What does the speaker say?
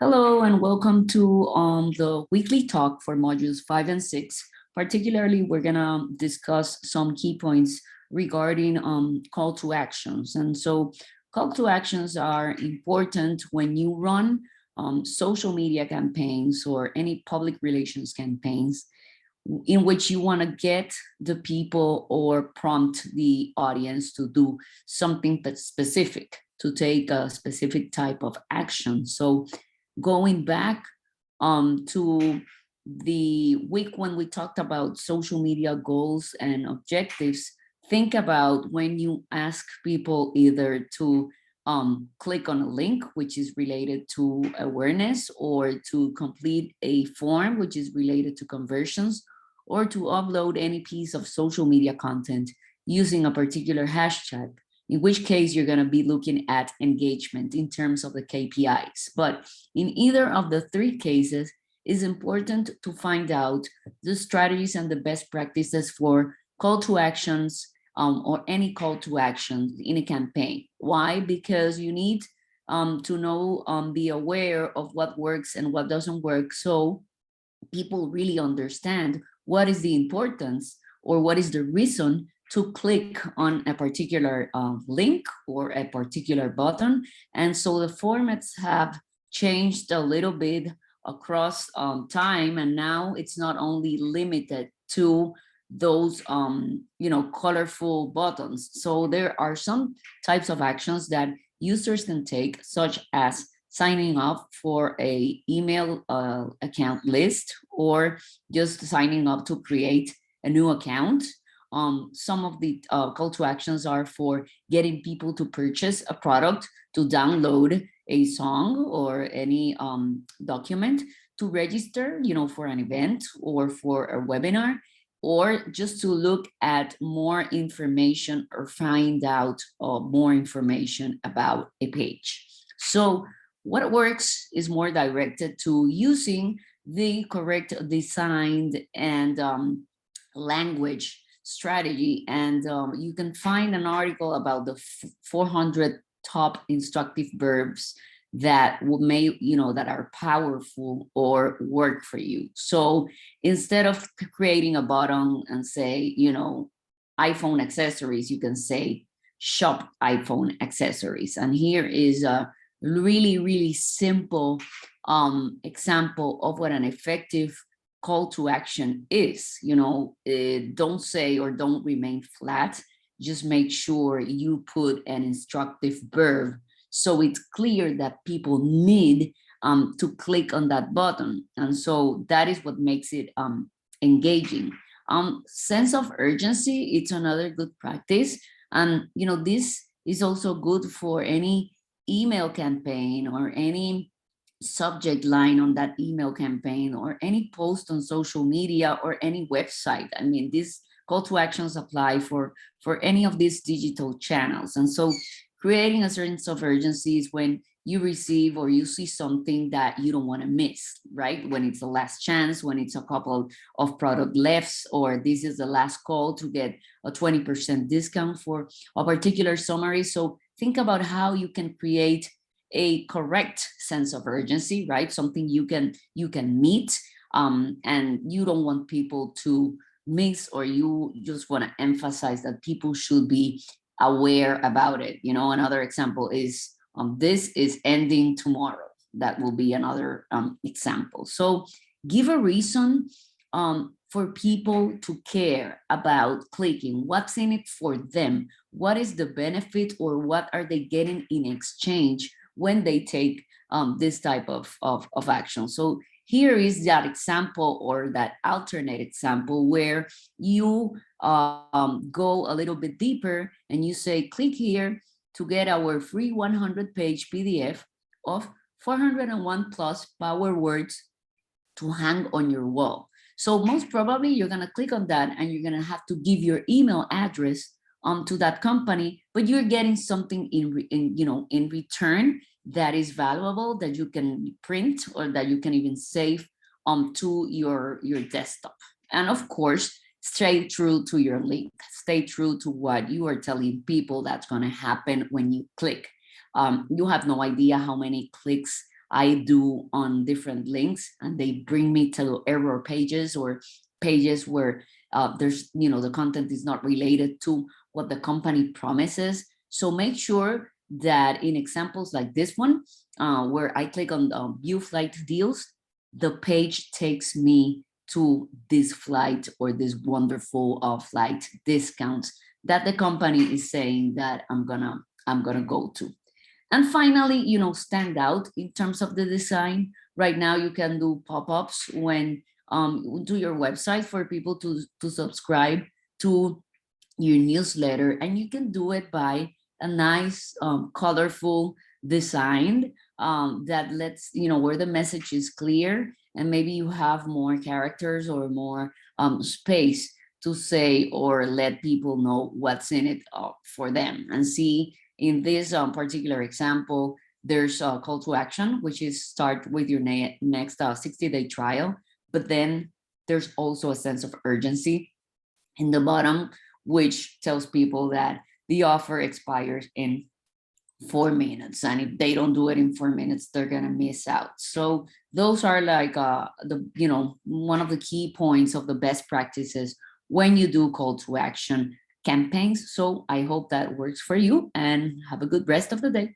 Hello and welcome to the weekly talk for modules 5 and 6. Particularly, we're going to discuss some key points regarding call to actions. And so call to actions are important when you run social media campaigns or any public relations campaigns in which you want to get the people or prompt the audience to do something that's specific, to take a specific type of action. So going back to the week when we talked about social media goals and objectives, think about when you ask people either to click on a link, which is related to awareness, or to complete a form, which is related to conversions, or to upload any piece of social media content using a particular hashtag, in which case you're going to be looking at engagement in terms of the KPIs. But in either of the three cases, it's important to find out the strategies and the best practices for call to actions or any call to action in a campaign. Why? Because you need to know, be aware of what works and what doesn't work, so people really understand what is the importance or what is the reason to click on a particular link or a particular button. And so the formats have changed a little bit across time, and now it's not only limited to those colorful buttons. So there are some types of actions that users can take, such as signing up for a email account list, or just signing up to create a new account. Some of the call to actions are for getting people to purchase a product, to download a song or any document, to register, for an event or for a webinar, or just to look at more information or find out more information about a page. So what works is more directed to using the correct design and language strategy. And you can find an article about the 400 top instructive verbs that that are powerful or work for you. So instead of creating a button and say, iPhone accessories, you can say shop iPhone accessories. And here is a really, really simple example of what an effective call to action is. Don't say or don't remain flat. Just make sure you put an instructive verb so it's clear that people need to click on that button. And so that is what makes it engaging. Sense of urgency, it's another good practice. And this is also good for any email campaign or any subject line on that email campaign or any post on social media or any website. I mean, these call to actions apply for any of these digital channels. And so creating a sense of urgency is when you receive or you see something that you don't want to miss, right? When it's the last chance, when it's a couple of product lefts, or this is the last call to get a 20% discount for a particular summary. So think about how you can create a correct sense of urgency, right? Something you can meet, and you don't want people to miss, or you just want to emphasize that people should be aware about it. Another example is this is ending tomorrow. That will be another example. So give a reason for people to care about clicking. What's in it for them? What is the benefit, or what are they getting in exchange when they take this type of action? So here is that example, or that alternate example, where you go a little bit deeper and you say, click here to get our free 100-page PDF of 401 plus power words to hang on your wall. So most probably you're going to click on that, and you're going to have to give your email address to that company, but you're getting something in return that is valuable, that you can print, or that you can even save to your desktop. And of course, stay true to your link. Stay true to what you are telling people that's going to happen when you click. You have no idea how many clicks I do on different links, and they bring me to error pages or pages where there's, the content is not related to what the company promises. So make sure that in examples like this one, where I click on view flight deals, the page takes me to this flight or this wonderful flight discounts that the company is saying that I'm gonna go to. And finally, stand out in terms of the design. Right now, you can do pop-ups when to your website for people to subscribe to your newsletter, and you can do it by a nice, colorful design that lets where the message is clear, and maybe you have more characters or more space to say or let people know what's in it for them. And see, in this particular example, there's a call to action, which is start with your next 60-day trial, but then there's also a sense of urgency in the bottom, which tells people that the offer expires in 4 minutes, and if they don't do it in 4 minutes, they're gonna miss out. So those are like the one of the key points of the best practices when you do call to action campaigns. So I hope that works for you, and have a good rest of the day.